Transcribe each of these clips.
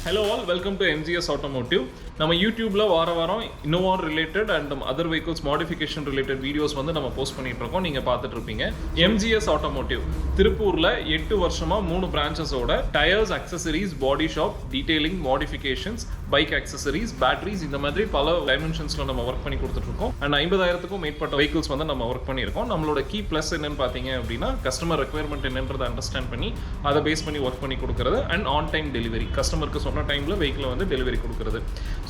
Hello all, welcome to MGS Automotive. நம்ம YouTubeல வாரம் Innova related and other vehicles modification related videos வந்து நம்ம போஸ்ட் பண்ணிட்டு இருக்கோம். நீங்க பார்த்துட்டு இருப்பீங்க. MGS Automotive திருப்பூர்ல 8 வருஷமா 3 பிரான்ச்சஸோட tyres, accessories, body shop, detailing, modifications, bike accessories, batteries இந்த மாதிரி பல டைமென்ஷன்ஸ்ல நம்ம வர்க் பண்ணி கொடுத்துட்டு இருக்கோம். and 50000க்கும் மேற்பட்ட vehicles வந்து நம்ம வர்க் பண்ணியிருக்கோம். நம்மளோட கீ ப்ளஸ் என்னன்னு பாத்தீங்க அப்படின்னா கஸ்டமர் ரெக்யர்மெண்ட் என்னன்றதை அண்டர்ஸ்டாண்ட் பண்ணி அதை பேஸ் பண்ணி ஒர்க் பண்ணி கொடுக்கறது அண்ட் ஆன் டைம் டெலிவரி கஸ்டமருக்கு சொன்ன டைம்ல வெஹிக்கிள் வந்து டெலிவரி கொடுக்கறது.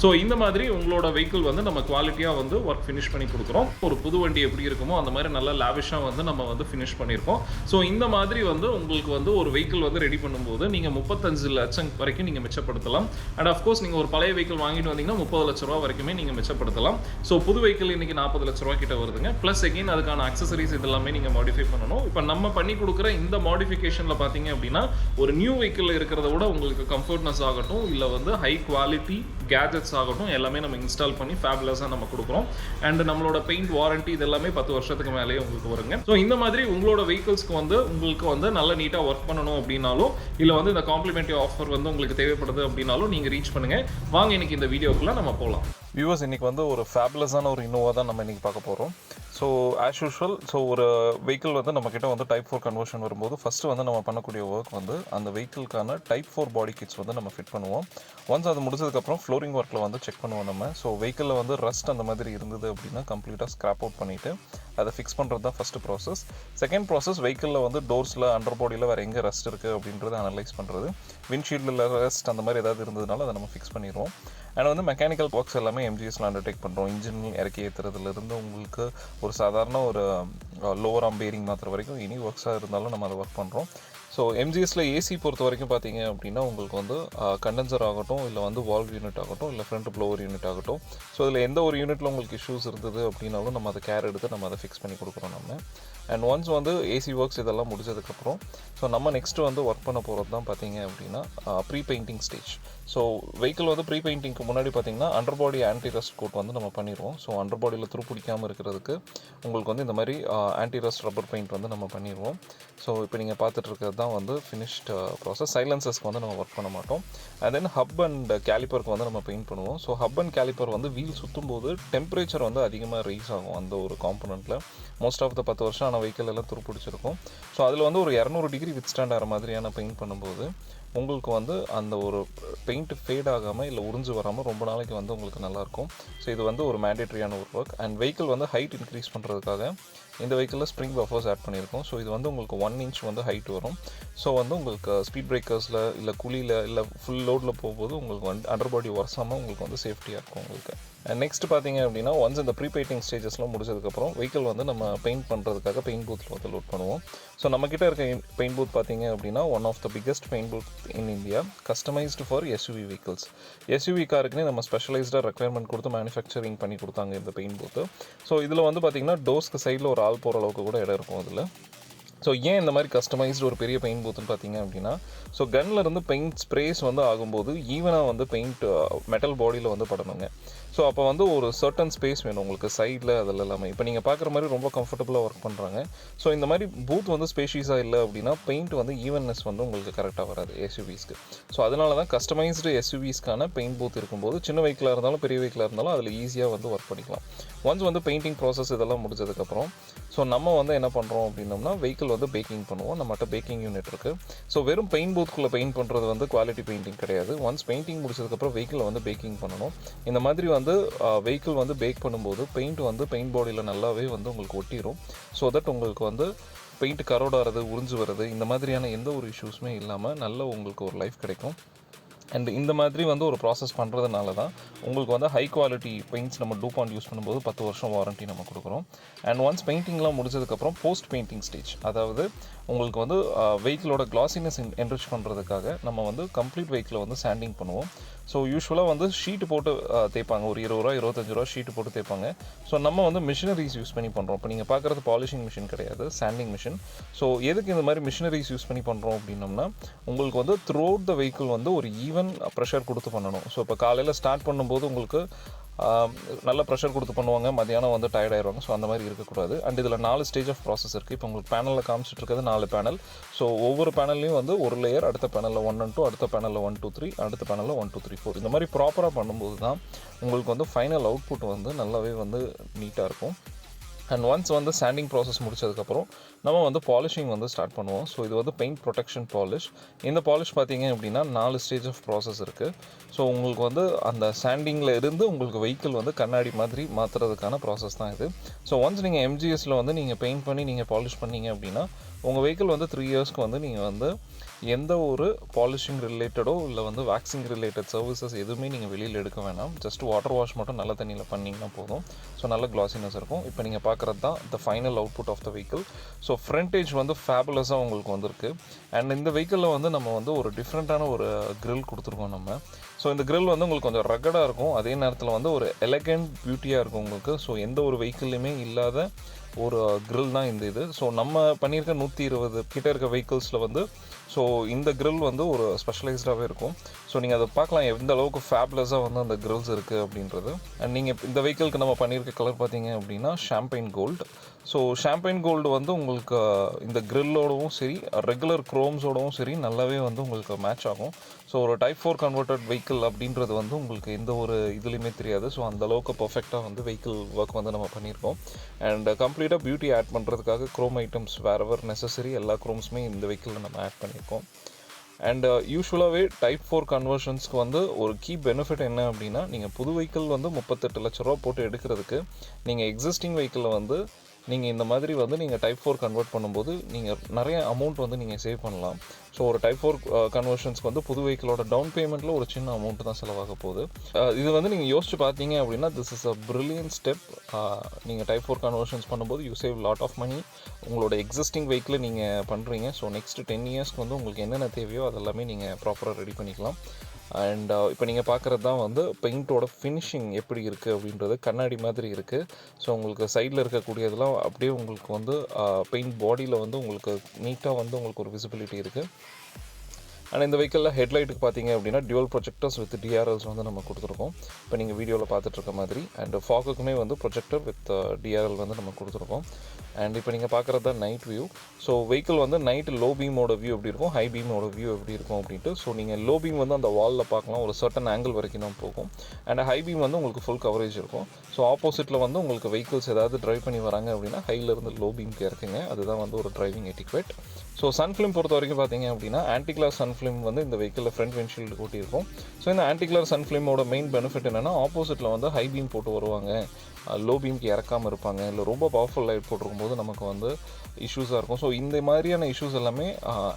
ஸோ இந்த மாதிரி உங்களோட வெஹிக்கிள் வந்து நம்ம குவாலிட்டியா வந்து ஒர்க் ஃபினிஷ் பண்ணி கொடுக்குறோம். ஒரு புது வண்டி எப்படி இருக்குமோ அந்த மாதிரி நல்லா லாவிஷா வந்து நம்ம வந்து ஃபினிஷ் பண்ணியிருக்கோம். ஸோ இந்த மாதிரி வந்து உங்களுக்கு வந்து ஒரு வெஹிக்கிள் வந்து ரெடி பண்ணும்போது நீங்க 35 லட்சம் வரைக்கும் நீங்க மிச்சப்படுத்தலாம். அண்ட் அஃப்கோர்ஸ் நீங்க ஒரு பழைய வெஹிக்கிள் வாங்கிட்டு வந்தீங்கன்னா 30 லட்ச ரூபா வரைக்குமே நீங்க மிச்சப்படுத்தலாம். ஸோ புது வெஹிக்கிள் இன்னைக்கு 40 லட்ச ரூபா கிட்ட வருதுங்க. பிளஸ் எகைன் அதுக்கான அக்சசரிஸ் இதெல்லாமே நீங்க மாடிஃபை பண்ணணும். இப்போ நம்ம பண்ணி கொடுக்குற இந்த மாடிஃபிகேஷன்ல பாத்தீங்க அப்படின்னா ஒரு நியூ வெஹிக்கிள் இருக்கிறத விட உங்களுக்கு கம்ஃபர்ட்னஸ் ஆகட்டும் இல்ல வந்து ஹை குவாலிட்டி கேஜெட்ஸ் ஆகட்டும் எல்லாமே நம்ம இன்ஸ்டால் பண்ணி ஃபேபுலஸாக நம்ம கொடுக்குறோம். அண்ட் நம்மளோட பெயிண்ட் வாரண்டி இது எல்லாமே 10 வருஷத்துக்கு மேலேயே உங்களுக்கு வருங்க. ஸோ இந்த மாதிரி உங்களோட வெஹிக்கிள்ஸ்க்கு வந்து உங்களுக்கு வந்து நல்ல நீட்டாக ஒர்க் பண்ணணும் அப்படின்னாலும் இல்லை வந்து இந்த காம்ப்ளிமெண்டரி ஆஃபர் வந்து உங்களுக்கு தேவைப்படுது அப்படின்னாலும் நீங்கள் ரீச் பண்ணுங்க. வாங்க இன்னைக்கு இந்த வீடியோக்குள்ள நம்ம போகலாம். வியூவர்ஸ், இன்றைக்கி வந்து ஒரு ஃபேபுலஸான ஒரு இன்னோவா தான் நம்ம இன்றைக்கி பார்க்க போகிறோம். ஸோ ஆஸ் யூஷுவல், ஸோ ஒரு வெஹிக்கிள் வந்து நம்மக்கிட்ட வந்து டைப் 4 கன்வர்ஷன் வரும்போது ஃபஸ்ட்டு வந்து நம்ம பண்ணக்கூடிய ஒர்க் வந்து அந்த வெஹிக்கிள்கான டைப் 4 பாடி கிட்ஸ் வந்து நம்ம ஃபிட் பண்ணுவோம். ஒன்ஸ் அது முடிச்சதுக்கப்புறம் ஃப்ளோரிங் ஒர்க்கில் வந்து செக் பண்ணுவோம் நம்ம. ஸோ வெஹிக்கிளில் வந்து ரஸ்ட் அந்த மாதிரி இருந்தது அப்படின்னா கம்ப்ளீட்டாக ஸ்க்ராப் அவுட் பண்ணிவிட்டு அதை ஃபிக்ஸ் பண்ணுறது தான் ஃபஸ்ட்டு ப்ராசஸ். செகண்ட் ப்ராசஸ், வெஹிக்கிளில் வந்து டோர்ஸில் அண்டர் பாடியில் வேறு எங்கே ரஸ்ட் இருக்குது அப்படின்றத அனலைஸ் பண்ணுறது. விண்ட்ஷீல்டில் ரஸ்ட் அந்த மாதிரி ஏதாவது இருந்ததுனால அதை நம்ம ஃபிக்ஸ் பண்ணிடுவோம். அண்ட் வந்து மெக்கானிக்கல் ஒர்க்ஸ் எல்லாமே எம்ஜிஎஸ்ல அண்டர்டேக் பண்ணுறோம். இன்ஜின் இறக்கி ஏற்றுறதுலேருந்து உங்களுக்கு ஒரு சாதாரண ஒரு லோவர் ஆர்ம் பேரிங் மாத்திர வரைக்கும் எனி ஒர்க்ஸாக இருந்தாலும் நம்ம அதை ஒர்க் பண்ணுறோம். ஸோ எம்ஜிஎஸ்ல ஏசி பொறுத்த வரைக்கும் பார்த்தீங்க அப்படின்னா உங்களுக்கு வந்து கண்டென்சர் ஆகட்டும் இல்லை வந்து வால்வ் யூனிட் ஆகட்டும் இல்லை ஃப்ரண்ட் ப்ளோவர் யூனிட் ஆகட்டும், ஸோ இதில் எந்த ஒரு யூனிட்டில் உங்களுக்கு இஷ்யூஸ் இருந்தது அப்படின்னாலும் நம்ம அதை கேர் எடுத்து நம்ம அதை ஃபிக்ஸ் பண்ணி கொடுக்குறோம் நம்ம. அண்ட் ஒன்ஸ் வந்து ஏசி ஒர்க்ஸ் இதெல்லாம் முடிச்சதுக்கப்புறம் ஸோ நம்ம நெக்ஸ்ட்டு வந்து ஒர்க் பண்ண போகிறது தான் பார்த்தீங்க அப்படின்னா pre painting stage. So vehicle வந்து ப்ரீ பெயிண்டிங்க்கு முன்னாடி பார்த்தீங்கன்னா under body anti rust coat வந்து நம்ம பண்ணிடுவோம். ஸோ அண்டர் பாடியில் துருப்பிடிக்காமல் இருக்கிறதுக்கு உங்களுக்கு வந்து இந்த மாதிரி ஆன்டி ரஸ்ட் ரப்பர் பெயிண்ட் வந்து நம்ம பண்ணிடுவோம். ஸோ இப்போ நீங்கள் பார்த்துட்டு இருக்கிறது தான் வந்து ஃபினிஷ்ட் ப்ராசஸ். சைலன்சஸ்க்கு வந்து நம்ம ஒர்க் பண்ண மாட்டோம். அண்ட் தென் ஹப் அண்ட் கேலிப்பருக்கு வந்து நம்ம பெயிண்ட் பண்ணுவோம். ஸோ ஹப் அண்ட் கேலிப்பர் வந்து வீல் சுற்றும் போது டெம்பரேச்சர் வந்து அதிகமாக ரைஸ் ஆகும் அந்த ஒரு காம்பனண்ட்டில். மோஸ்ட் ஆஃப் த 10 வருஷம் ஆன வெஹிக்கிள் எல்லாம் துருப்பிடிச்சிருக்கும். ஸோ அதில் வந்து ஒரு 200 டிகிரி வித் ஸ்டாண்ட் ஆகிற மாதிரியான பெயிண்ட் பண்ணும்போது உங்களுக்கு வந்து அந்த ஒரு பெயிண்ட் ஃபேட் ஆகாமல் இல்லை உறிஞ்சு வராமல் ரொம்ப நாளைக்கு வந்து உங்களுக்கு நல்லாயிருக்கும். ஸோ இது வந்து ஒரு மேண்டேட்ரியான ஒரு ஒர்க். அண்ட் வெஹிக்கிள் வந்து ஹைட் இன்க்ரீஸ் பண்ணுறதுக்காக இந்த வெஹிக்கிளில் ஸ்ப்ரிங் பஃபர்ஸ் ஆட் பண்ணியிருக்கோம். ஸோ இது வந்து உங்களுக்கு 1 inch வந்து ஹைட் வரும். ஸோ வந்து உங்களுக்கு ஸ்பீட் பிரேக்கர்ஸில் இல்லை குழியில் இல்லை ஃபுல் லோடில் போகும்போது உங்களுக்கு வந்து அண்டர் பாடி உரசாமல் உங்களுக்கு வந்து சேஃப்டியாக இருக்கும் உங்களுக்கு. அண்ட் நெக்ஸ்ட் பார்த்தீங்க அப்படின்னா ஒன்ஸ் இந்த ப்ரீ பெயிண்டிங் ஸ்டேஜஸ்லாம் முடிச்சதுக்கப்புறம் வெஹிக்கிள் வந்து நம்ம பெயிண்ட் பண்ணுறதுக்காக பெயிண்ட் பூத்தில் வந்து லோட் பண்ணுவோம். ஸோ நம்மக்கிட்ட இருக்க பெயிண்ட் பூத் பார்த்தீங்க அப்படின்னா one of the biggest paint booth in India, customised for SUV vehicles. SUV காருக்குனே நம்ம ஸ்பெஷலைஸ்டாக ரெக்யர்மெண்ட் கொடுத்து மேனுஃபேக்சரிங் பண்ணி கொடுத்தாங்க இந்த பெயிண்ட் பூத்து. ஸோ இதில் வந்து பார்த்திங்கன்னா டோர்ஸ்க்கு சைடில் ஒரு ஆள் போகிற அளவுக்கு கூட இடம் இருக்கும் அதில். ஸோ ஏன் இந்த மாதிரி கஸ்டமைஸ்டு ஒரு பெரிய பெயிண்ட் பூத்துன்னு பார்த்தீங்க அப்படின்னா ஸோ கன்னில் இருந்து பெயிண்ட் ஸ்ப்ரேஸ் வந்து ஆகும்போது ஈவனாக வந்து பெயிண்ட் மெட்டல் பாடியில் வந்து படணுங்க. ஸோ அப்போ வந்து ஒரு சர்டன் ஸ்பேஸ் வேணும் உங்களுக்கு சைடில் அதில் எல்லாமே. இப்போ நீங்கள் பார்க்குற மாதிரி ரொம்ப கம்ஃபர்டபுளாக ஒர்க் பண்ணுறாங்க. ஸோ இந்த மாதிரி பூத் வந்து ஸ்பேஷியஸாக இல்லை அப்படின்னா பெயிண்ட் வந்து ஈவன்னஸ் வந்து உங்களுக்கு கரெக்டாக வராது எஸ்யூவிஸ்க்கு. ஸோ அதனால தான் கஸ்டமைஸ்டு எஸ்யூவிஸ்க்கான பெயிண்ட் பூத் இருக்கும்போது சின்ன வெஹிக்கிளாக இருந்தாலும் பெரிய வெஹிக்கிளாக இருந்தாலும் அதில் ஈஸியாக வந்து ஒர்க் பண்ணிக்கலாம். ஒன்ஸ் வந்து பெயிண்டிங் ப்ராசஸ் இதெல்லாம் முடிச்சதுக்கப்புறம் ஸோ நம்ம வந்து என்ன பண்ணுறோம் அப்படின்னோம்னா வெஹிக்கிள் வந்து பேக்கிங் பண்ணுவோம். நம்மகிட்ட பேக்கிங் யூனிட் இருக்குது. ஸோ வெறும் பெயிண்ட் பூத்துக்குள்ளே பெயிண்ட் பண்ணுறது வந்து குவாலிட்டி பெயிண்டிங் கிடையாது. ஒன்ஸ் பெயிண்டிங் முடிச்சதுக்கப்புறம் வெஹிக்கிளை வந்து பேக்கிங் பண்ணணும். இந்த மாதிரி வந்து வெஹிக்கிள் வந்து பேக் பண்ணும்போது பெயிண்ட் வந்து பெயிண்ட் பாடியில் நல்லாவே வந்து உங்களுக்கு ஒட்டிடும். ஸோ தட் உங்களுக்கு வந்து பெயிண்ட் கரோடாகிறது உறிஞ்சு வருது இந்த மாதிரியான எந்த ஒரு இஷ்யூஸுமே இல்லாமல் நல்ல உங்களுக்கு ஒரு லைஃப் கிடைக்கும். அண்ட் இந்த மாதிரி வந்து ஒரு ப்ராசஸ் பண்ணுறதுனால தான் உங்களுக்கு வந்து ஹை குவாலிட்டி பெயிண்ட்ஸ் நம்ம டூபாண்ட் யூஸ் பண்ணும்போது 10 வருஷம் வாரண்ட்டி நம்ம கொடுக்குறோம். அண்ட் ஒன்ஸ் பெயிண்டிங்லாம் முடிச்சதுக்கப்புறம் போஸ்ட் பெயிண்டிங் ஸ்டேஜ், அதாவது உங்களுக்கு வந்து வெஹிக்கிளோட கிளாசினஸ் என்ரிச் பண்ணுறதுக்காக நம்ம வந்து கம்ப்ளீட் வெஹிக்கிளை வந்து சாண்டிங் பண்ணுவோம். ஸோ யூஸ்வலாக வந்து ஷீட்டு போட்டு தேய்ப்பாங்க, ஒரு 20 ரூபா 25 ரூபா ஷீட்டு போட்டு தேய்ப்பாங்க. ஸோ நம்ம வந்து மிஷினரிஸ் யூஸ் பண்ணி பண்ணுறோம். இப்போ நீங்கள் பார்க்குறது பாலிஷிங் மிஷின் கிடையாது, சாண்டிங் மிஷின். ஸோ எதுக்கு இந்த மாதிரி மிஷினரிஸ் யூஸ் பண்ணி பண்ணுறோம் அப்படின்னோம்னா உங்களுக்கு வந்து த்ரூ அவுட் த வெஹிக்கிள் வந்து ஒரு ஈவன் ப்ரெஷர் கொடுத்து பண்ணணும். ஸோ இப்போ காலையில் ஸ்டார்ட் பண்ணும்போது உங்களுக்கு நல்ல ப்ரெஷர் கொடுத்து பண்ணுவாங்க, மதியானம் வந்து டயர்ட் ஆயிடுவாங்க. ஸோ அந்த மாதிரி இருக்கக்கூடாது. அண்ட் இதில் 4 ஸ்டேஜ் ஆஃப் ப்ராசஸ் இருக்குது. இப்போ உங்களுக்கு பேனலில் காமிச்சிட்டு இருக்கிறது 4 பேனல். ஸோ ஒவ்வொரு பேனல்லையும் வந்து ஒரு லேயர், அடுத்த பேனலில் 1 and 2, அடுத்த பேனலில் 1 2 3, அடுத்த பேனலில் 1 2 3 4 இந்த மாதிரி ப்ராப்பராக பண்ணும்போது தான் உங்களுக்கு வந்து ஃபைனல் அவுட்புட் வந்து நல்லாவே வந்து நீட்டாக இருக்கும். அண்ட் ஒன்ஸ் வந்து சாண்டிங் ப்ராசஸ் முடிச்சதுக்கப்புறம் நம்ம வந்து பாலிஷிங் வந்து ஸ்டார்ட் பண்ணுவோம். ஸோ இது வந்து பெயிண்ட் ப்ரொடெக்ஷன் பாலிஷ். இந்த பாலிஷ் பார்த்தீங்க அப்படின்னா 4 ஸ்டேஜ் ஆஃப் ப்ராசஸ் இருக்குது. ஸோ உங்களுக்கு வந்து அந்த சாண்டிங்கில் இருந்து உங்களுக்கு வெஹிக்கிள் வந்து கண்ணாடி மாதிரி மாற்றுறதுக்கான ப்ராசஸ் தான் இது. ஸோ ஒன்ஸ் நீங்கள் எம்ஜிஎஸில் வந்து நீங்கள் பெயிண்ட் பண்ணி நீங்கள் பாலிஷ் பண்ணீங்க அப்படின்னா உங்கள் வெஹிக்கிள் வந்து 3 இயர்ஸ்க்கு வந்து நீங்கள் வந்து எந்த ஒரு பாலிஷிங் ரிலேட்டடோ இல்லை வந்து வேக்சிங் ரிலேட்டட் சர்வீசஸ் எதுவுமே நீங்கள் வெளியில் எடுக்க வேணாம். ஜஸ்ட் வாட்டர் வாஷ் மட்டும் நல்ல தண்ணியில் பண்ணிங்கன்னா போதும். ஸோ நல்ல கிளாசினஸ் இருக்கும். இப்போ நீங்கள் பார்க்குறது தான் the final output of the vehicle. So frontage வந்து ஃபேபுலஸாக உங்களுக்கு வந்திருக்கு. அண்ட் இந்த வெஹிக்கிளில் வந்து நம்ம வந்து ஒரு டிஃப்ரெண்ட்டான ஒரு கிரில் கொடுத்துருக்கோம் நம்ம. ஸோ இந்த கிரில் வந்து உங்களுக்கு கொஞ்சம் ரகடாக இருக்கும், அதே நேரத்தில் வந்து ஒரு எலகண்ட் பியூட்டியாக இருக்கும் உங்களுக்கு. ஸோ எந்த ஒரு வெஹிக்கிள்லையுமே இல்லாத ஒரு கிரில் தான் இந்த இது. ஸோ நம்ம பண்ணியிருக்க 120 கிட்ட இருக்க வெஹிக்கிள்ஸில் வந்து ஸோ இந்த கிரில் வந்து ஒரு ஸ்பெஷலைஸ்டாகவே இருக்கும். ஸோ நீங்கள் அதை பார்க்கலாம் எந்த அளவுக்கு ஃபேப்லஸாக வந்து அந்த கிரில்ஸ் இருக்குது அப்படின்றது. அண்ட் நீங்கள் இந்த வெஹிக்கிளுக்கு நம்ம பண்ணியிருக்க கலர் பார்த்தீங்க அப்படின்னா champagne gold. So champagne gold வந்து உங்களுக்கு இந்த கிரில்லோடவும் சரி ரெகுலர் க்ரோம்ஸோடவும் சரி நல்லாவே வந்து உங்களுக்கு மேட்ச் ஆகும். ஸோ ஒரு டைப் 4 கன்வெர்ட்டட் வெஹிக்கிள் அப்படின்றது வந்து உங்களுக்கு எந்த ஒரு இதுலேயுமே தெரியாது. ஸோ அந்தளவுக்கு பர்ஃபெக்டாக வந்து வெஹிக்கிள் ஒர்க் வந்து நம்ம பண்ணியிருக்கோம். அண்ட் கம்ப்ளீட்டாக பியூட்டி ஆட் பண்ணுறதுக்காக க்ரோம் ஐட்டம்ஸ் வேறெவர் நெசசரி எல்லா க்ரோம்ஸுமே இந்த வெஹிக்கிளில் நம்ம ஆட் பண்ணியிருக்கோம். அண்ட் யூஸ்வலாகவே டைப் 4 கன்வர்ஷன்ஸ்க்கு வந்து ஒரு கீ பெனிஃபிட் என்ன அப்படின்னா நீங்கள் புது வெஹிக்கிள் வந்து 38 லட்ச ரூபா போட்டு எடுக்கிறதுக்கு நீங்கள் எக்ஸிஸ்டிங் வெஹிக்கிளில் வந்து நீங்கள் இந்த மாதிரி வந்து நீங்கள் டைப் 4 கன்வெர்ட் பண்ணும்போது நீங்கள் நிறைய அமௌண்ட் வந்து நீங்கள் சேவ் பண்ணலாம். ஸோ ஒரு டைப் 4 கன்வர்ஷன்ஸ்க்கு வந்து புது வெஹிக்கிளோட டவுன் பேமெண்ட்டில் ஒரு சின்ன அமௌண்ட் தான் செலவாக போகுது. இது வந்து நீங்கள் யோசிச்சு பார்த்தீங்க அப்படின்னா this is a brilliant step. நீங்கள் டைப் 4 கன்வர்ஷன்ஸ் பண்ணும்போது you save lot of money. உங்களோட எக்ஸிஸ்டிங் வெஹிக்கிளை நீங்கள் பண்ணுறீங்க. ஸோ நெக்ஸ்ட் 10 இயர்ஸ்க்கு வந்து உங்களுக்கு என்னென்ன தேவையோ அதெல்லாமே நீங்கள் ப்ராப்பராக ரெடி பண்ணிக்கலாம். அண்ட் இப்போ நீங்கள் பார்க்குறது தான் வந்து பெயிண்ட்டோட ஃபினிஷிங் எப்படி இருக்குது அப்படின்றது கண்ணாடி மாதிரி இருக்குது. ஸோ உங்களுக்கு சைடில் இருக்கக்கூடியதெல்லாம் அப்படியே உங்களுக்கு வந்து பெயிண்ட் பாடியில் வந்து உங்களுக்கு நீட்டாக வந்து உங்களுக்கு ஒரு விசிபிலிட்டி இருக்குது. அண்ட் இந்த வெஹிக்கிளில் ஹெட்லைட்டுக்கு பார்த்தீங்க அப்படின்னா டியூவல் ப்ரொஜெக்டர்ஸ் வித் டிஆர்எல்ஸ் வந்து நம்ம கொடுத்துருக்கோம். இப்போ நீங்கள் வீடியோவில் பார்த்துட்ருக்க மாதிரி. அண்ட் ஃபாக்குக்குமே வந்து ப்ரொஜெக்டர் வித் டிஆர்எல் வந்து நம்ம கொடுத்துருக்கோம். அண்ட் இப்போ நீங்கள் பார்க்குறது தான் நைட் வியூ. ஸோ வெஹிக்கிள் வந்து நைட்டு லோ பீமோட வியூ எப்படி இருக்கும், ஹை பீமோட வியூ எப்படி இருக்கும் அப்படின்ட்டு. ஸோ நீங்கள் லோ பீம் வந்து அந்த வாலில் பார்க்கலாம், ஒரு சர்டன் ஆங்கிள் வரைக்கும் தான் போகும். அண்ட் ஹை பீம் வந்து உங்களுக்கு ஃபுல் கவரேஜ் இருக்கும். ஸோ ஆப்போசிட்டில் வந்து உங்களுக்கு வெஹிக்கிள்ஸ் ஏதாவது ட்ரைவ் பண்ணி வராங்க அப்படின்னா ஹைலேருந்து லோ பீம்க்கு இறக்குங்க. அதுதான் வந்து ஒரு driving etiquette. So sun film பொறுத்த வரைக்கும் பார்த்தீங்க அப்படின்னா ஆன்டிகிளார் சன் ஃபிலிம் வந்து இந்த வெஹிக்கிளில் ஃப்ரண்ட் விண்ட்ஷீல்டு கூட்டியிருக்கும். ஸோ இந்த ஆன்டிகிளார் சன் ஃபிலிமோட மெயின் பெனிஃபிட் என்னென்னா ஆப்போசிட்டில் வந்து ஹை பீம் போட்டு வருவாங்க, லோ பீம்க்கு இறக்காமல் இருப்பாங்க, இல்லை ரொம்ப பவர்ஃபுல் லைட் போட்டிருக்கும்போது நமக்கு வந்து இஷ்யூஸாக இருக்கும். ஸோ இந்த மாதிரியான இஷ்யூஸ் எல்லாமே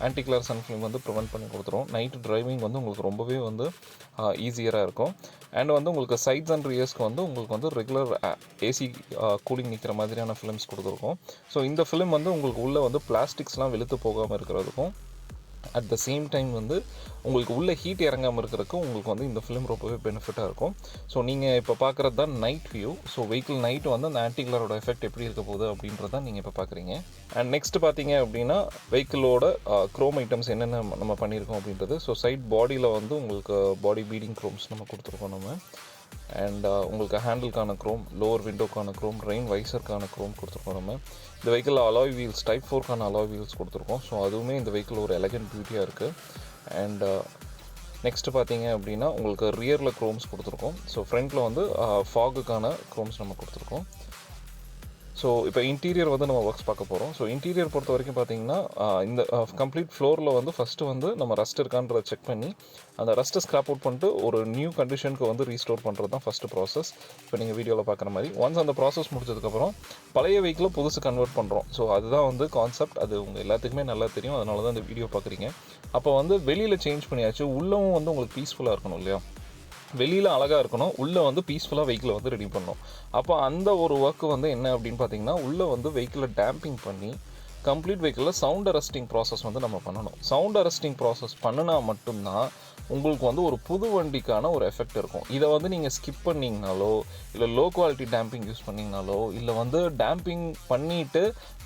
ஆன்டிகிளார் சன் ஃபிலிம் வந்து ப்ரிவென்ட் பண்ணி கொடுத்துரும். நைட் டிரைவிங் வந்து உங்களுக்கு ரொம்பவே வந்து ஈஸியராக இருக்கும். அண்ட் வந்து உங்களுக்கு சைட்ஸ் அண்ட் ரியர்ஸ்க்கு வந்து உங்களுக்கு வந்து ரெகுலர் ஏசி கூலிங் நிற்கிற மாதிரியான ஃபிலிம்ஸ் கொடுத்துருக்கோம். ஸோ இந்த ஃபிலிம் வந்து உங்களுக்கு உள்ளே வந்து பிளாஸ்டிக்ஸ்லாம் வெளுத்து போகாமல் இருக்கிறதுக்கும் அட் த சேம் டைம் வந்து உங்களுக்கு உள்ள ஹீட் இறங்காமல் இருக்கிறதுக்கு உங்களுக்கு வந்து இந்த ஃபிலிம் ரொம்பவே பெனிஃபிட்டாக இருக்கும். ஸோ நீங்கள் இப்போ பார்க்குறது தான் night view. So vehicle night வந்து அந்த ஆன்டிகிளாரோட எஃபெக்ட் எப்படி இருக்க போகுது அப்படின்றது தான் நீங்கள் இப்போ பார்க்குறீங்க. அண்ட் நெக்ஸ்ட் பார்த்தீங்க அப்படின்னா வெஹிக்கிளோட க்ரோம் ஐட்டம்ஸ் என்னென்ன நம்ம பண்ணியிருக்கோம் அப்படின்றது. ஸோ சைட் பாடியில் வந்து உங்களுக்கு பாடி பீடிங் க்ரோம்ஸ் நம்ம கொடுத்துருக்கோம் நம்ம. அண்ட் உங்களுக்கு ஹேண்டிலுக்கான க்ரோம், லோவர் விண்டோக்கான க்ரோம், ரெயின் வைசருக்கான க்ரோம் கொடுத்துருக்கோம் நம்ம. இந்த வெஹிக்கிளில் அலாய் வீல்ஸ் டைப் 4க்கான அலாய் வீல்ஸ் கொடுத்துருக்கோம். ஸோ அதுவுமே இந்த வெஹிக்கிள் ஒரு எலகண்ட் பியூட்டியாக இருக்குது. அண்ட் நெக்ஸ்ட்டு பார்த்தீங்க அப்படின்னா உங்களுக்கு ரியரில் க்ரோம்ஸ் கொடுத்துருக்கோம். ஸோ ஃப்ரண்ட்டில் வந்து ஃபாகுக்கான க்ரோம்ஸ் நம்ம கொடுத்துருக்கோம். ஸோ இப்போ இன்டீரியர் வந்து நம்ம ஒர்க்ஸ் பார்க்க போகிறோம். ஸோ இன்டீரியர் பொறுத்த வரைக்கும் பார்த்தீங்கன்னா இந்த கம்ப்ளீட் ஃப்ளோரில் வந்து ஃபஸ்ட்டு வந்து நம்ம ரஸ்ட் இருக்கான்றதை செக் பண்ணி அந்த ரஸ்ட்டை ஸ்க்ராப் அவுட் பண்ணிட்டு ஒரு நியூ கண்டிஷனுக்கு வந்து ரீஸ்டோர் பண்ணுறது தான் ஃபஸ்ட்டு ப்ராசஸ். இப்போ நீங்கள் வீடியோவில் பார்க்குற மாதிரி ஒன்ஸ் அந்த ப்ராசஸ் முடிச்சதுக்கப்புறம் பழைய வெஹிக்கிளை புதுசு கன்வெர்ட் பண்ணுறோம். ஸோ அதுதான் வந்து கான்செப்ட். அது உங்கள் எல்லாத்துக்குமே நல்லா தெரியும், அதனால தான் இந்த வீடியோ பார்க்குறீங்க. அப்போ வந்து வெளியில் சேஞ்ச் பண்ணியாச்சு, உள்ளவும் வந்து உங்களுக்கு பீஸ்ஃபுல்லாக இருக்கணும் இல்லையா. வெளியில் அழகாக இருக்கணும், உள்ளே வந்து பீஸ்ஃபுல்லாக வெஹிக்கிளை வந்து ரெடி பண்ணணும். அப்போ அந்த ஒரு ஒர்க்கு வந்து என்ன அப்படின்னு பார்த்தீங்கன்னா உள்ளே வந்து வெஹிக்கிளை டேம்பிங் பண்ணி கம்ப்ளீட் வெஹிக்கிளில் சவுண்ட் அரெஸ்டிங் ப்ராசஸ் வந்து நம்ம பண்ணணும். சவுண்ட் அரெஸ்டிங் ப்ராசஸ் பண்ணினா மட்டும்தான் உங்களுக்கு வந்து ஒரு புது வண்டிக்கான ஒரு எஃபெக்ட் இருக்கும். இதை வந்து நீங்கள் ஸ்கிப் பண்ணிங்கனாலோ இல்லை லோ குவாலிட்டி டேம்பிங் யூஸ் பண்ணிங்கனாலோ இல்லை வந்து டேம்பிங் பண்ணிவிட்டு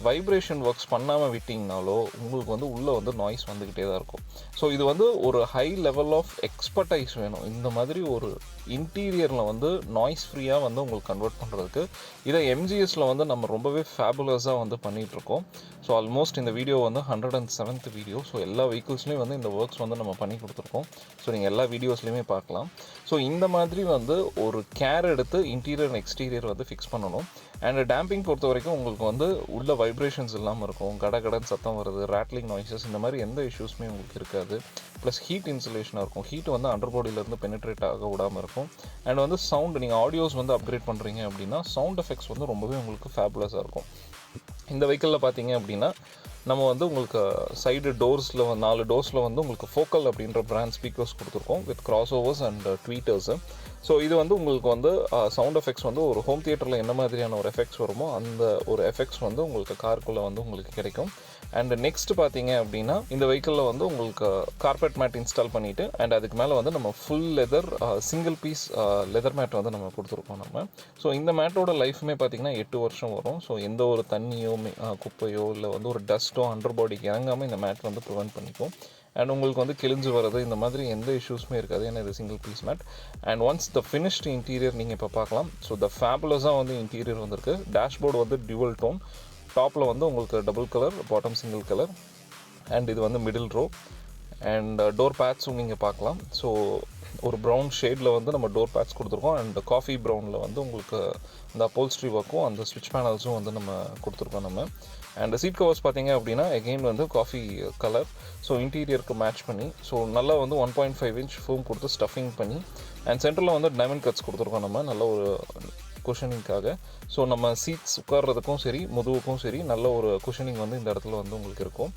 வைப்ரேஷன் ஒர்க்ஸ் பண்ணாமல் விட்டிங்கனாலோ உங்களுக்கு வந்து உள்ளே வந்து நாய்ஸ் வந்துக்கிட்டே தான் இருக்கும். ஸோ இது வந்து ஒரு ஹை லெவல் ஆஃப் எக்ஸ்பர்டைஸ் வேணும் இந்த மாதிரி ஒரு இன்டீரியரில் வந்து நாய்ஸ் ஃப்ரீயாக வந்து உங்களுக்கு கன்வெர்ட் பண்ணுறதுக்கு. இதை எம்ஜிஎஸில் வந்து நம்ம ரொம்பவே ஃபேபுலஸாக வந்து பண்ணிகிட்ருக்கோம். ஸோ ஆல்மோஸ்ட் இந்த வீடியோ வந்து 107th வீடியோ. ஸோ எல்லா வெஹிக்கிள்ஸ்லேயும் வந்து இந்த ஒர்க்ஸ் வந்து நம்ம பண்ணி கொடுத்துருக்கோம். ஸோ நீங்கள் எல்லா வீடியோஸ்லையுமே பார்க்கலாம். ஸோ இந்த மாதிரி வந்து ஒரு கேர் எடுத்து இன்டீரியர் அண்ட் எக்ஸ்டீரியர் வந்து ஃபிக்ஸ் பண்ணணும். அண்ட் டேம்பிங் பொறுத்த வரைக்கும் உங்களுக்கு வந்து உள்ள வைப்ரேஷன்ஸ் இல்லாமல் இருக்கும். கடன் சத்தம் வருது, ரேட்லிங் நாய்ஸஸ், இந்த மாதிரி எந்த இஷ்யூஸுமே உங்களுக்கு இருக்காது. ப்ளஸ் ஹீட் இன்சுலேஷனாக இருக்கும். ஹீட் வந்து அண்டர் பாடியிலேருந்து பெனிட்ரேட் ஆக விடாமல் இருக்கும். அண்ட் வந்து சவுண்டு நீங்கள் ஆடியோஸ் வந்து அப்கிரேட் பண்ணுறீங்க அப்படின்னா சவுண்ட் எஃபெக்ட்ஸ் வந்து ரொம்பவே உங்களுக்கு ஃபேபுலஸாக இருக்கும். இந்த வெஹிக்கிளில் பார்த்தீங்க அப்படின்னா நம்ம வந்து உங்களுக்கு சைடு டோர்ஸில் 4 டோர்ஸில் வந்து உங்களுக்கு ஃபோக்கல் அப்படின்ற பிராண்ட் ஸ்பீக்கர்ஸ் கொடுத்துருக்கோம் with crossovers and tweeters. So இது வந்து உங்களுக்கு வந்து சவுண்ட் எஃபெக்ட்ஸ் வந்து ஒரு ஹோம் தியேட்டரில் என்ன மாதிரியான ஒரு எஃபெக்ட்ஸ் வருமோ அந்த ஒரு எஃபெக்ட்ஸ் வந்து உங்களுக்கு காருக்குள்ளே வந்து உங்களுக்கு கிடைக்கும். அண்ட் நெக்ஸ்ட் பார்த்தீங்க அப்படின்னா இந்த வெஹிக்கிளில் வந்து உங்களுக்கு கார்பெட் மேட் இன்ஸ்டால் பண்ணிவிட்டு அண்ட் அதுக்கு மேலே வந்து நம்ம full leather single piece leather mat வந்து நம்ம கொடுத்துருக்கோம் நம்ம. ஸோ இந்த மேட்டோட லைஃப்மே பார்த்திங்கன்னா 8 வருஷம் வரும். ஸோ எந்த ஒரு தண்ணியோ குப்பையோ இல்லை வந்து ஒரு டஸ்ட்டோ அண்டர் பாடிக்கு இறங்காமல் இந்த மேட் வந்து ப்ரிவென்ட் பண்ணிக்கும். அண்ட் உங்களுக்கு வந்து கிழிஞ்சு வர்றது இந்த மாதிரி எந்த இஷ்யூஸுமே இருக்காது. ஏன்னா இது single piece mat. And once the finished interior நீங்கள் இப்போ பார்க்கலாம். ஸோ த ஃபேபுலஸாக வந்து இன்டீரியர் வந்திருக்கு. டேஷ்போர்டு வந்து டியூவல் டோன், டாப்பில் வந்து உங்களுக்கு double colour, bottom single colour. And இது வந்து மிடில் ரோ. அண்ட் டோர் பேட்ஸும் நீங்கள் பார்க்கலாம். ஸோ ஒரு ப்ரௌன் ஷேடில் வந்து நம்ம டோர் பேட்ஸ் கொடுத்துருக்கோம். அண்ட் காஃபி ப்ரௌனில் வந்து உங்களுக்கு இந்த அப்போல்ஸ்ட்ரி ஒர்க்கும் அந்த ஸ்விட்ச் பேனல்ஸும் வந்து நம்ம கொடுத்துருக்கோம் நம்ம. அண்ட் சீட் கவர்ஸ் பார்த்தீங்க அப்படின்னா எகெயின் வந்து காஃபி கலர். ஸோ இன்டீரியருக்கு மேட்ச் பண்ணி ஸோ நல்லா வந்து 1.5 inch ஃபோம் கொடுத்து ஸ்டஃபிங் பண்ணி அண்ட் சென்டரில் வந்து டைமண்ட் கட்ஸ் கொடுத்துருக்கோம் நம்ம நல்ல ஒரு குஷனிங்காக. ஸோ நம்ம சீட்ஸ் உட்கார்றதுக்கும் சரி முதுகுக்கும் சரி நல்ல ஒரு குஷனிங் வந்து இந்த இடத்துல வந்து உங்களுக்கு இருக்கும்.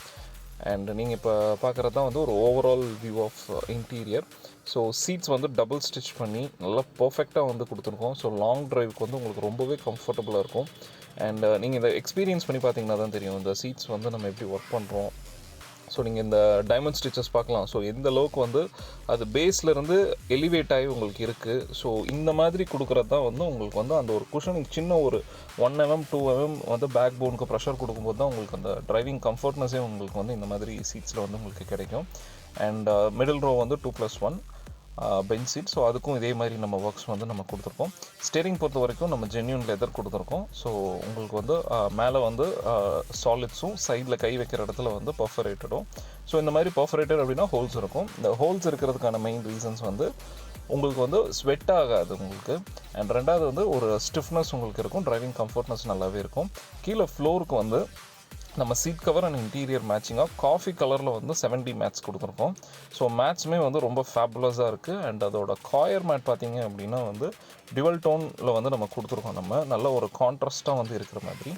அண்ட் நீங்கள் இப்போ பார்க்குறது தான் வந்து ஒரு overall view of interior. So seats வந்து டபுள் ஸ்டிச் பண்ணி நல்லா பர்ஃபெக்டாக வந்து கொடுத்துருக்கோம். ஸோ லாங் ட்ரைவுக்கு வந்து உங்களுக்கு ரொம்பவே கம்ஃபர்டபுளாக இருக்கும். அண்ட் நீங்கள் இதை எக்ஸ்பீரியன்ஸ் பண்ணி பார்த்தீங்கன்னா தான் தெரியும் இந்த சீட்ஸ் வந்து நம்ம எப்படி ஒர்க் பண்ணுறோம். ஸோ நீங்கள் இந்த டைமண்ட் ஸ்டிச்சஸ் பார்க்கலாம். ஸோ எந்த அளவுக்கு வந்து அது பேஸ்லேருந்து எலிவேட் ஆகி உங்களுக்கு இருக்குது. ஸோ இந்த மாதிரி கொடுக்குறது தான் வந்து உங்களுக்கு வந்து அந்த ஒரு குஷனிங் சின்ன ஒரு 1 mm 2 mm வந்து பேக் போனுக்கு ப்ரெஷர் கொடுக்கும்போது தான் உங்களுக்கு அந்த டிரைவிங் கம்ஃபர்ட்னஸே உங்களுக்கு வந்து இந்த மாதிரி சீட்ஸில் வந்து உங்களுக்கு கிடைக்கும். அண்ட் மிடில் ரோ வந்து 2+1 பெஞ்ச் சீட். ஸோ அதுக்கும் இதே மாதிரி நம்ம ஒர்க்ஸ் வந்து நம்ம கொடுத்துருக்கோம். ஸ்டேரிங் பொறுத்த வரைக்கும் நம்ம ஜென்யூன் லெதர் கொடுத்துருக்கோம். ஸோ உங்களுக்கு வந்து மேலே வந்து சாலிட்ஸும் சைடில் கை வைக்கிற இடத்துல வந்து பர்ஃபரேட்டடும். ஸோ இந்த மாதிரி பர்ஃபரேட்டட் அப்படின்னா ஹோல்ஸ் இருக்கும். இந்த ஹோல்ஸ் இருக்கிறதுக்கான மெயின் ரீசன்ஸ் வந்து உங்களுக்கு வந்து ஸ்வெட் ஆகாது உங்களுக்கு. அண்ட் ரெண்டாவது வந்து ஒரு ஸ்டிஃப்னஸ் உங்களுக்கு இருக்கும். டிரைவிங் கம்ஃபர்ட்னஸ் நல்லாவே இருக்கும். கீழே ஃப்ளோருக்கு வந்து நம்ம சீட் கவர் அண்ட் இன்டீரியர் மேட்சிங்காக காஃபி கலரில் வந்து 70 மேட்ஸ் கொடுத்துருக்கோம். ஸோ மேட்ச்சுமே வந்து ரொம்ப ஃபேபுலஸாக இருக்குது. அண்ட் அதோட காயர் மேட் பார்த்தீங்க அப்படின்னா வந்து டிவல் டோனில் வந்து நம்ம கொடுத்துருக்கோம். நம்ம நல்ல ஒரு கான்ட்ராஸ்ட்டாக வந்து இருக்கிற மாதிரி.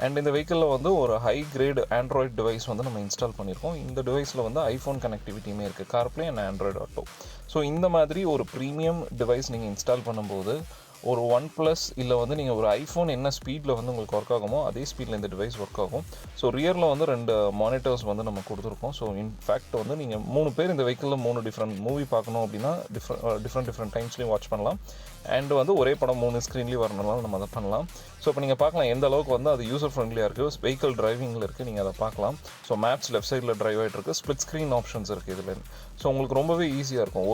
அண்ட் இந்த வெஹிக்கிளில் வந்து ஒரு ஹை கிரேட் ஆண்ட்ராய்டு டிவைஸ் வந்து நம்ம இன்ஸ்டால் பண்ணியிருக்கோம். இந்த டிவைஸில் வந்து ஐஃபோன் கனெக்டிவிட்டியுமே இருக்குது, CarPlay and Android auto. So இந்த மாதிரி ஒரு ப்ரீமியம் டிவைஸ் நீங்கள் இன்ஸ்டால் பண்ணும்போது ஒரு OnePlus இல்லை வந்து நீங்கள் ஒரு ஐஃபோன் என்ன ஸ்பீடில் வந்து உங்களுக்கு ஒர்க் ஆகுமோ அதே ஸ்பீடில் இந்த டிவைஸ் ஒர்க் ஆகும். ஸோ ரியரில் வந்து 2 மானிட்டர்ஸ் வந்து நம்ம கொடுத்துருக்கோம். ஸோ இன்ஃபேக்ட் வந்து நீங்கள் 3 பேர் இந்த வெஹிக்கிளில் 3 டிஃப்ரெண்ட் மூவி பார்க்கணும் அப்படின்னா டிஃப்ரெண்ட் டைம்ஸ்லையும் வாட்ச் பண்ணலாம். அண்ட் வந்து ஒரே படம் 3 ஸ்க்ரீன்லேயும் வரணும்னாலும் நம்ம அதை பண்ணலாம். ஸோ இப்போ நீங்கள் பார்க்கலாம் எந்த அளவுக்கு வந்து அது யூசர் ஃப்ரெண்ட்லியாக இருக்குது. வெஹிக்கிள் டிரைவிங்கில் இருக்குது, நீங்கள் அதை பார்க்கலாம். ஸோ மேப்ஸ் லெஃப்ட் சைடில் ட்ரைவ் ஆகிட்டு இருக்குது. ஸ்ப்ளிட் ஸ்க்ரீன் ஆப்ஷன்ஸ் இருக்குது இதில். ஸோ உங்களுக்கு ரொம்பவே ஈஸியாக இருக்கும்.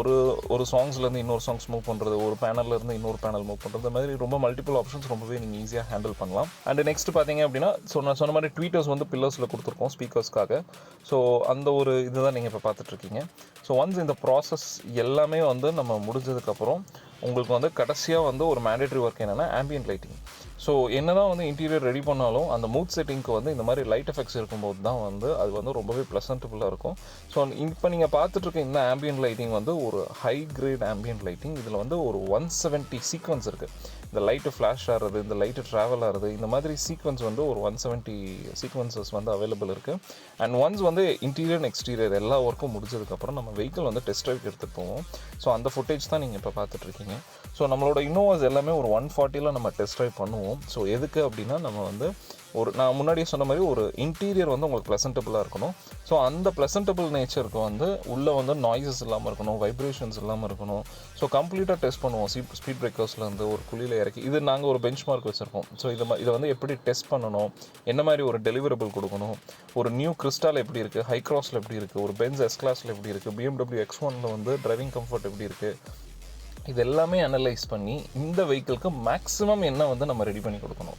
ஒரு சாங்ஸ்லேருந்து இன்னொரு சாங்ஸ் மூவ் பண்ணுறது, ஒரு பேனல்லேருந்து இன்னொரு பேனல் மூவ் பண்ணுறது, இந்த மாதிரி ரொம்ப மல்டிபிள் ஆப்ஷன்ஸ் ரொம்பவே நீங்கள் ஈஸியாக ஹேண்டில் பண்ணலாம். அண்ட் நெக்ஸ்ட் பார்த்தீங்க அப்படின்னா நான் சொன்ன மாதிரி ட்வீட்டர்ஸ் வந்து பில்லர்ஸில் கொடுத்துருக்கோம் ஸ்பீக்கர்ஸ்க்காக. ஸோ அந்த ஒரு இதுதான் நீங்கள் இப்போ பார்த்துட்ருக்கீங்க. ஸோ ஒன்ஸ் இந்த ப்ராசஸ் எல்லாமே வந்து நம்ம முடிஞ்சதுக்கப்புறம் உங்களுக்கு வந்து கடைசியாக வந்து ஒரு மேண்டேட்ரி ஒர்க் என்னென்னா ஆம்பியன்ட் லைட்டிங். ஸோ என்ன தான் வந்து இன்டீரியர் ரெடி பண்ணாலும் அந்த மூட் செட்டிங்க்கு வந்து இந்த மாதிரி லைட் எஃபெக்ட்ஸ் இருக்கும்போது தான் வந்து அது வந்து ரொம்பவே ப்ளசன்டபுளாக இருக்கும். ஸோ இப்போ நீங்கள் பார்த்துட்ருக்க இந்த ஆம்பியன்ட் லைட்டிங் வந்து ஒரு ஹை கிரேட் ஆம்பியன்ட் லைட்டிங். இதில் வந்து ஒரு 170 சீக்வன்ஸ் இருக்குது. இந்த லைட்டு ஃப்ளாஷ் ஆகிறது, இந்த லைட்டு ட்ராவல் ஆகிறது, இந்த மாதிரி சீக்வன்ஸ் வந்து ஒரு 170 சீக்வன்சஸ் வந்து அவைலபிள் இருக்குது. அண்ட் ஒன்ஸ் வந்து இன்டீரியர் அண்ட் எக்ஸ்டீரியர் எல்லா ஒர்க்கும் முடிஞ்சதுக்கப்புறம் நம்ம வெஹிக்கிள் வந்து டெஸ்ட் ட்ரைவ் எடுத்துகிட்டு போவோம். ஸோ அந்த ஃபுட்டேஜ் தான் நீங்கள் இப்போ பார்த்துட்ருக்கீங்க. ஸோ நம்மளோட இன்னோவாஸ் எல்லாமே ஒரு 140ல் நம்ம டெஸ்ட் ட்ரைவ் பண்ணுவோம். ஸோ எதுக்கு அப்படின்னா நம்ம வந்து நான் முன்னாடியே சொன்ன மாதிரி ஒரு இன்டீரியர் வந்து உங்களுக்கு ப்ளசன்டபுளாக இருக்கணும். ஸோ அந்த ப்ளசன்டபுள் நேச்சருக்கு வந்து உள்ளே வந்து நாய்ஸஸ் இல்லாமல் இருக்கணும், வைப்ரேஷன்ஸ் இல்லாமல் இருக்கணும். ஸோ கம்ப்ளீட்டாக டெஸ்ட் பண்ணுவோம். ஸ்பீட் பிரேக்கர்ஸ்லேருந்து ஒரு குழியில் இறக்கி இது நாங்கள் ஒரு பெஞ்ச் மார்க் வச்சுருக்கோம். ஸோ இதை வந்து எப்படி டெஸ்ட் பண்ணணும், என்ன மாதிரி ஒரு டெலிவரபிள் கொடுக்கணும், ஒரு நியூ கிறிஸ்டால் எப்படி இருக்குது, ஹை கிராஸில் எப்படி இருக்குது, ஒரு பென்ஸ் எஸ் கிளாஸில் எப்படி இருக்குது, BMW X1 வந்து டிரைவிங் கம்ஃபர்ட் எப்படி இருக்குது, இது எல்லாமே அனலைஸ் பண்ணி இந்த வெஹிக்கிளுக்கு மேக்ஸிமம் என்ன வந்து நம்ம ரெடி பண்ணி கொடுக்கணும்.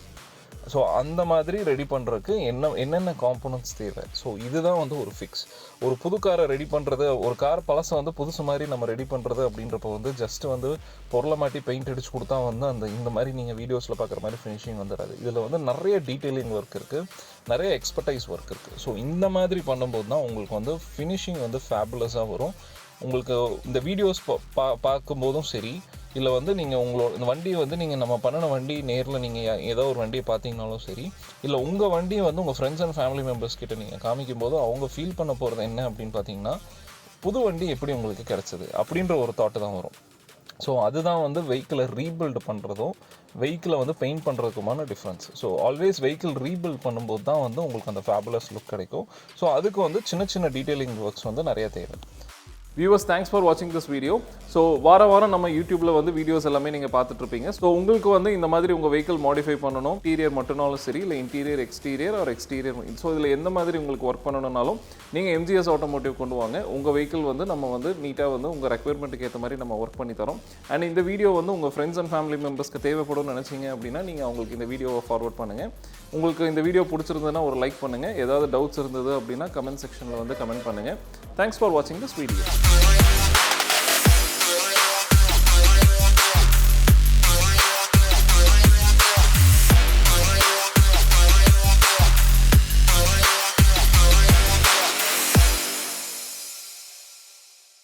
ஸோ அந்த மாதிரி ரெடி பண்ணுறதுக்கு என்னென்ன காம்போனன்ட்ஸ் தேவை. ஸோ இதுதான் வந்து ஒரு ஃபிக்ஸ். ஒரு புது காரை ரெடி பண்ணுறது, ஒரு கார் பழசை வந்து புதுசு மாதிரி நம்ம ரெடி பண்ணுறது அப்படின்றப்போ வந்து ஜஸ்ட்டு வந்து பொருளை மாட்டி பெயிண்ட் அடிச்சு கொடுத்தா வந்து இந்த மாதிரி நீங்கள் வீடியோஸில் பார்க்குற மாதிரி ஃபினிஷிங் வந்துடாது. இதில் வந்து நிறைய டீட்டெயிலிங் ஒர்க் இருக்குது, நிறைய எக்ஸ்பர்டைஸ் ஒர்க் இருக்குது. ஸோ இந்த மாதிரி பண்ணும்போது தான் உங்களுக்கு வந்து ஃபினிஷிங் வந்து ஃபேபுலஸாக வரும். உங்களுக்கு இந்த வீடியோஸ் பார்க்கும்போதும் சரி, இல்லை வந்து நீங்கள் இந்த வண்டியை வந்து நீங்கள் நம்ம பண்ணின வண்டி நேரில் நீங்கள் ஏதோ ஒரு வண்டியை பார்த்தீங்கனாலும் சரி, இல்லை உங்கள் வண்டியை வந்து உங்கள் ஃப்ரெண்ட்ஸ் அண்ட் ஃபேமிலி மெம்பர்ஸ் கிட்ட நீங்கள் காமிக்கும் போது அவங்க ஃபீல் பண்ண போகிறது என்ன அப்படின்னு பார்த்தீங்கன்னா, புது வண்டி எப்படி உங்களுக்கு கிடச்சிது அப்படின்ற ஒரு தாட்டு தான் வரும். ஸோ அதுதான் வந்து வெஹிக்கிளை ரீபில்டு பண்ணுறதும் வெஹிக்கிளை வந்து பெயிண்ட் பண்ணுறதுக்குமான difference. So always vehicle rebuild பண்ணும்போது தான் வந்து உங்களுக்கு அந்த ஃபேபுலஸ் லுக் கிடைக்கும். ஸோ அதுக்கு வந்து சின்ன சின்ன டீட்டெயிலிங் ஒர்க்ஸ் வந்து நிறைய தேவை. வியூவர்ஸ், தேங்க்ஸ் ஃபார் வாட்சிங் திஸ் வீடியோ. ஸோ வாரம் நம்ம யூடியூப்பில் வந்து வீடியோஸ் எல்லாமே நீங்கள் பார்த்துட்ருப்பீங்க. ஸோ உங்களுக்கு வந்து இந்த மாதிரி உங்கள் வெஹிக்கிள் மாடிஃபை பண்ணணும், இன்டீரியர் மட்டும்னாலும் சரி, இல்லை interior exterior or exterior, so இதில் எந்த மாதிரி உங்களுக்கு ஒர்க் பண்ணணும்னாலும் நீங்கள் MGS ஆட்டோமோட்டிவ் கொண்டு வாங்க. உங்கள் வெஹிக்கிள் வந்து நம்ம வந்து நீட்டாக வந்து உங்கள் ரெக்யர்மெண்ட்டுக்கு ஏற்ற மாதிரி நம்ம ஒர்க் பண்ணி தரோம். அண்ட் இந்த வீடியோ வந்து உங்கள் ஃப்ரெண்ட்ஸ் அண்ட் ஃபேமிலி மெம்பர்ஸ்க்கு தேவைப்படும் நினச்சிங்க அப்படின்னா நீங்கள் அவங்களுக்கு இந்த வீடியோவை ஃபார்வர்ட் பண்ணுங்கள். உங்களுக்கு இந்த வீடியோ பிடிச்சிருந்ததுன்னா ஒரு லைக் பண்ணுங்கள். ஏதாவது டவுட்ஸ் இருந்தது அப்படின்னா கமெண்ட் செக்ஷனில் வந்து கமெண்ட் பண்ணுங்கள். தேங்க்ஸ் ஃபார் வாட்சிங் திஸ் வீடியோ.